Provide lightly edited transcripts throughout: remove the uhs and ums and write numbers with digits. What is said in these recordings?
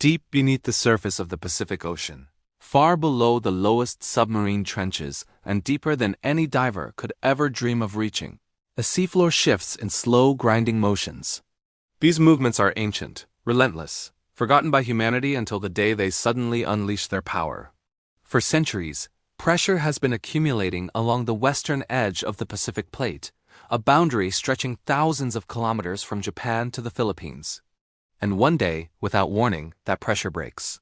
deep beneath the surface of the Pacific Ocean, far below the lowest submarine trenches and deeper than any diver could ever dream of reaching. The seafloor shifts in slow, grinding motions. These movements are ancient, relentless, forgotten by humanity until the day they suddenly unleash their power. For centuries, pressure has been accumulating along the western edge of the Pacific Plate, a boundary stretching thousands of kilometers from Japan to the Philippines. And one day, without warning, that pressure breaks.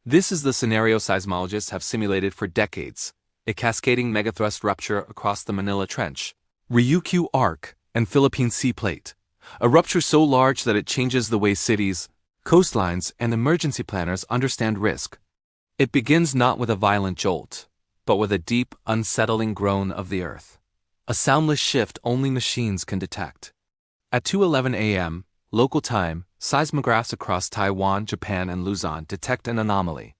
This is the scenario seismologists have simulated for decades: a cascading megathrust rupture across the Manila Trench, Ryukyu Arc, and Philippine Sea Plate. A rupture so large that it changes the way cities, coastlines, and emergency planners understand risk. It begins not with a violent jolt, but with a deep, unsettling groan of the earth. A soundless shift only machines can detect. At 2:11 a.m., local time, seismographs across Taiwan, Japan, and Luzon detect an anomaly.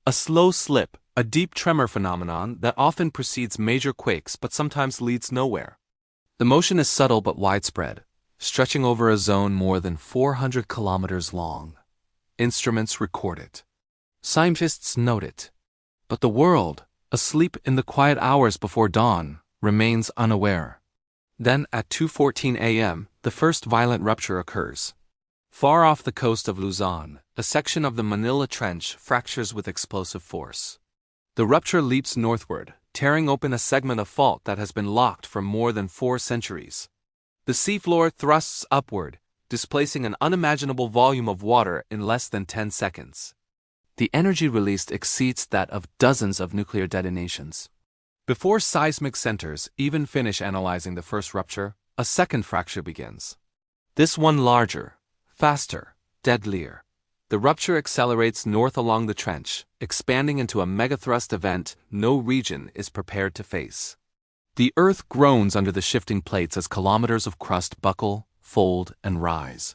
A slow slip, a deep tremor phenomenon that often precedes major quakes but sometimes leads nowhere. The motion is subtle but widespread, stretching over a zone more than 400 kilometers long. Instruments record it. Scientists note it. But the world, asleep in the quiet hours before dawn, remains unaware. Then, at 2:14 a.m., the first violent rupture occurs. Far off the coast of Luzon, a section of the Manila Trench fractures with explosive force. The rupture leaps northward, tearing open a segment of fault that has been locked for more than 4 centuries. The seafloor thrusts upward, displacing an unimaginable volume of water in less than 10 seconds. The energy released exceeds that of dozens of nuclear detonations. Before seismic centers even finish analyzing the first rupture, a second fracture begins. This one larger, faster, deadlier. The rupture accelerates north along the trench, expanding into a megathrust event no region is prepared to face. The earth groans under the shifting plates as kilometers of crust buckle, fold, and rise.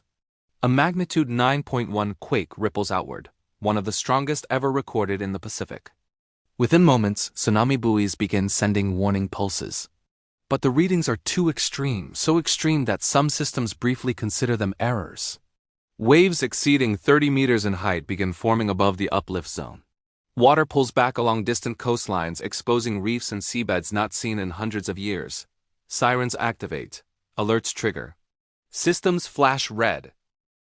A magnitude 9.1 quake ripples outward, one of the strongest ever recorded in the Pacific. Within moments, tsunami buoys begin sending warning pulses. But the readings are too extreme, so extreme that some systems briefly consider them errors. Waves exceeding 30 meters in height begin forming above the uplift zone. Water pulls back along distant coastlines, exposing reefs and seabeds not seen in hundreds of years. Sirens activate. Alerts trigger. Systems flash red.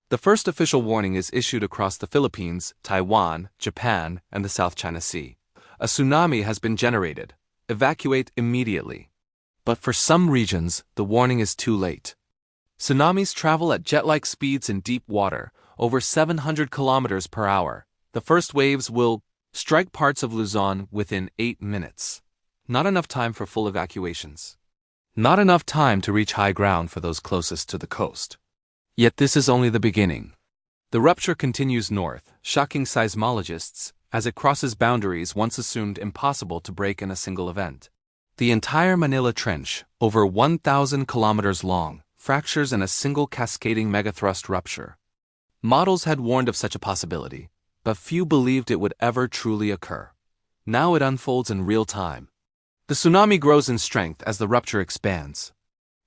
The first official warning is issued across the Philippines, Taiwan, Japan, and the South China Sea. A tsunami has been generated. Evacuate immediately. But for some regions, the warning is too late. Tsunamis travel at jet-like speeds in deep water, over 700 kilometers per hour. The first waves will strike parts of Luzon within 8 minutes. Not enough time for full evacuations. Not enough time to reach high ground for those closest to the coast. Yet this is only the beginning. The rupture continues north, shocking seismologists, as it crosses boundaries once assumed impossible to break in a single event. The entire Manila Trench, over 1,000 kilometers long, fractures in a single cascading megathrust rupture. Models had warned of such a possibility, but few believed it would ever truly occur. Now it unfolds in real time. The tsunami grows in strength as the rupture expands.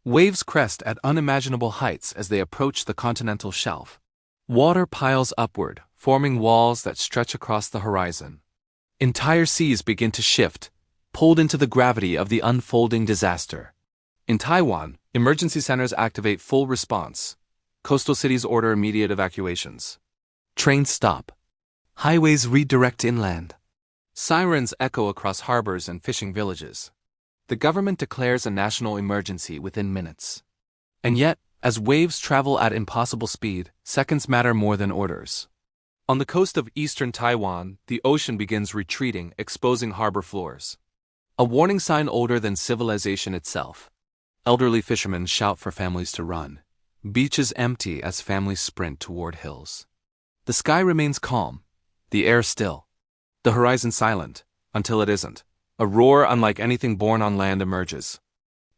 Waves crest at unimaginable heights as they approach the continental shelf. Water piles upward, forming walls that stretch across the horizon. Entire seas begin to shift, pulled into the gravity of the unfolding disaster. In Taiwan, emergency centers activate full response. Coastal cities order immediate evacuations. Trains stop. Highways redirect inland. Sirens echo across harbors and fishing villages. The government declares a national emergency within minutes. And yet, as waves travel at impossible speed, seconds matter more than orders. On the coast of eastern Taiwan, the ocean begins retreating, exposing harbor floors. A warning sign older than civilization itself. Elderly fishermen shout for families to run. Beaches empty as families sprint toward hills. The sky remains calm, the air still. The horizon silent, until it isn't. A roar unlike anything born on land emerges.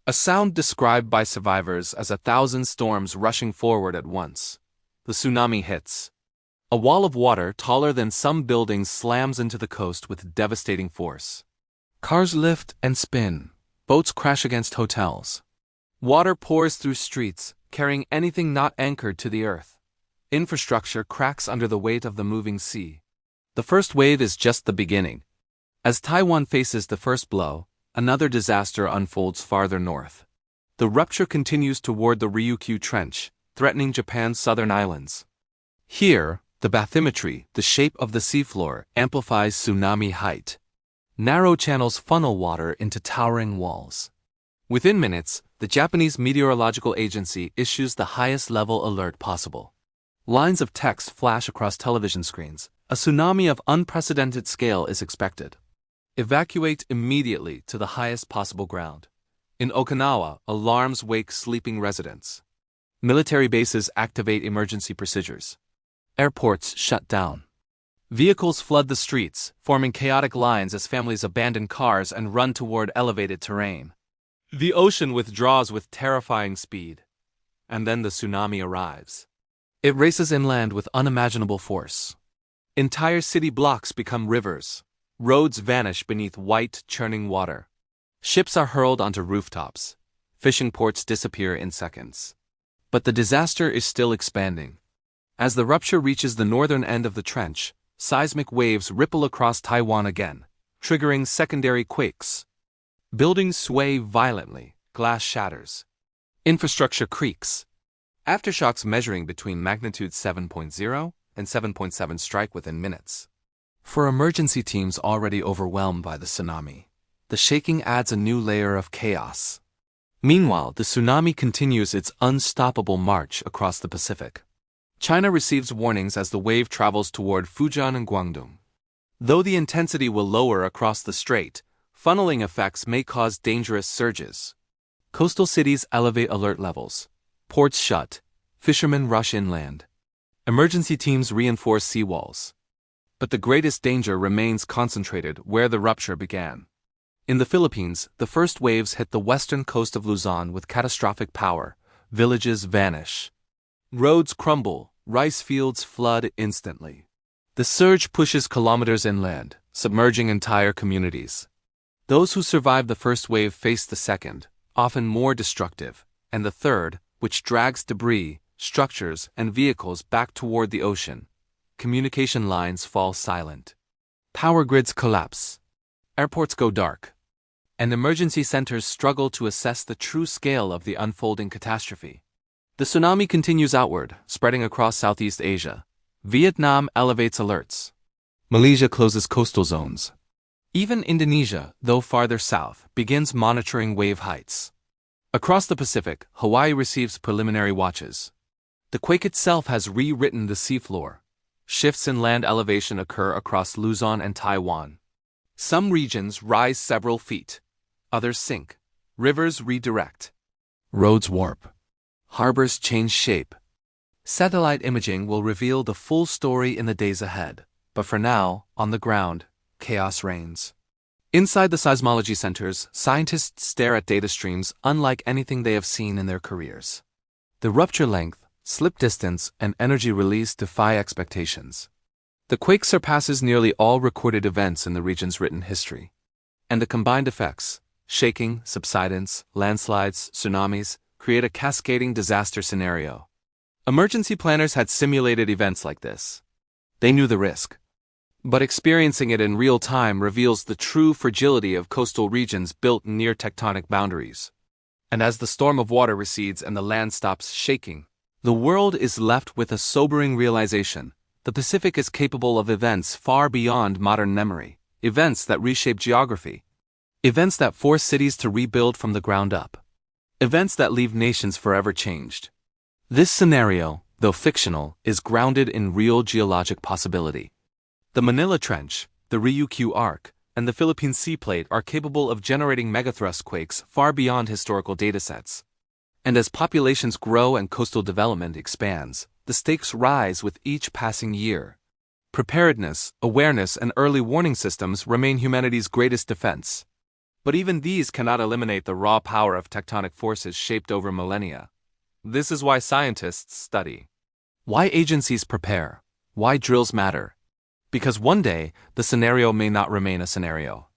A sound described by survivors as 1,000 storms rushing forward at once. The tsunami hits. A wall of water taller than some buildings slams into the coast with devastating force. Cars lift and spin. Boats crash against hotels. Water pours through streets, carrying anything not anchored to the earth. Infrastructure cracks under the weight of the moving sea. The first wave is just the beginning. As Taiwan faces the first blow, another disaster unfolds farther north. The rupture continues toward the Ryukyu Trench, threatening Japan's southern islands. Here, the bathymetry, the shape of the seafloor, amplifies tsunami height. Narrow channels funnel water into towering walls. Within minutes, the Japanese Meteorological Agency issues the highest level alert possible. Lines of text flash across television screens. A tsunami of unprecedented scale is expected. Evacuate immediately to the highest possible ground. In Okinawa, alarms wake sleeping residents. Military bases activate emergency procedures. Airports shut down. Vehicles flood the streets, forming chaotic lines as families abandon cars and run toward elevated terrain. The ocean withdraws with terrifying speed. And then the tsunami arrives. It races inland with unimaginable force. Entire city blocks become rivers. Roads vanish beneath white, churning water. Ships are hurled onto rooftops. Fishing ports disappear in seconds. But the disaster is still expanding. As the rupture reaches the northern end of the trench, seismic waves ripple across Taiwan again, triggering secondary quakes. Buildings sway violently, glass shatters. Infrastructure creaks. Aftershocks measuring between magnitude 7.0 and 7.7 strike within minutes. For emergency teams already overwhelmed by the tsunami, the shaking adds a new layer of chaos. Meanwhile, the tsunami continues its unstoppable march across the Pacific. China receives warnings as the wave travels toward Fujian and Guangdong. Though the intensity will lower across the strait, funneling effects may cause dangerous surges. Coastal cities elevate alert levels. Ports shut. Fishermen rush inland. Emergency teams reinforce seawalls. But the greatest danger remains concentrated where the rupture began. In the Philippines, the first waves hit the western coast of Luzon with catastrophic power. Villages vanish. Roads crumble, rice fields flood instantly. The surge pushes kilometers inland, submerging entire communities. Those who survive the first wave face the second, often more destructive, and the third, which drags debris, structures, and vehicles back toward the ocean. Communication lines fall silent. Power grids collapse. Airports go dark. And emergency centers struggle to assess the true scale of the unfolding catastrophe. The tsunami continues outward, spreading across Southeast Asia. Vietnam elevates alerts. Malaysia closes coastal zones. Even Indonesia, though farther south, begins monitoring wave heights. Across the Pacific, Hawaii receives preliminary watches. The quake itself has rewritten the seafloor. Shifts in land elevation occur across Luzon and Taiwan. Some regions rise several feet. Others sink. Rivers redirect. Roads warp. Harbors change shape. Satellite imaging will reveal the full story in the days ahead. But for now, on the ground, chaos reigns. Inside the seismology centers, scientists stare at data streams unlike anything they have seen in their careers. The rupture length, slip distance, and energy release defy expectations. The quake surpasses nearly all recorded events in the region's written history. And the combined effects, shaking, subsidence, landslides, tsunamis, create a cascading disaster scenario. Emergency planners had simulated events like this. They knew the risk. But experiencing it in real time reveals the true fragility of coastal regions built near tectonic boundaries. And as the storm of water recedes and the land stops shaking, the world is left with a sobering realization. The Pacific is capable of events far beyond modern memory, events that reshape geography, events that force cities to rebuild from the ground up, events that leave nations forever changed. This scenario, though fictional, is grounded in real geologic possibility. The Manila Trench, the Ryukyu Arc, and the Philippine Sea Plate are capable of generating megathrust quakes far beyond historical datasets. And as populations grow and coastal development expands, the stakes rise with each passing year. Preparedness, awareness, and early warning systems remain humanity's greatest defense. But even these cannot eliminate the raw power of tectonic forces shaped over millennia. This is why scientists study. Why agencies prepare. Why drills matter. Because one day, the scenario may not remain a scenario.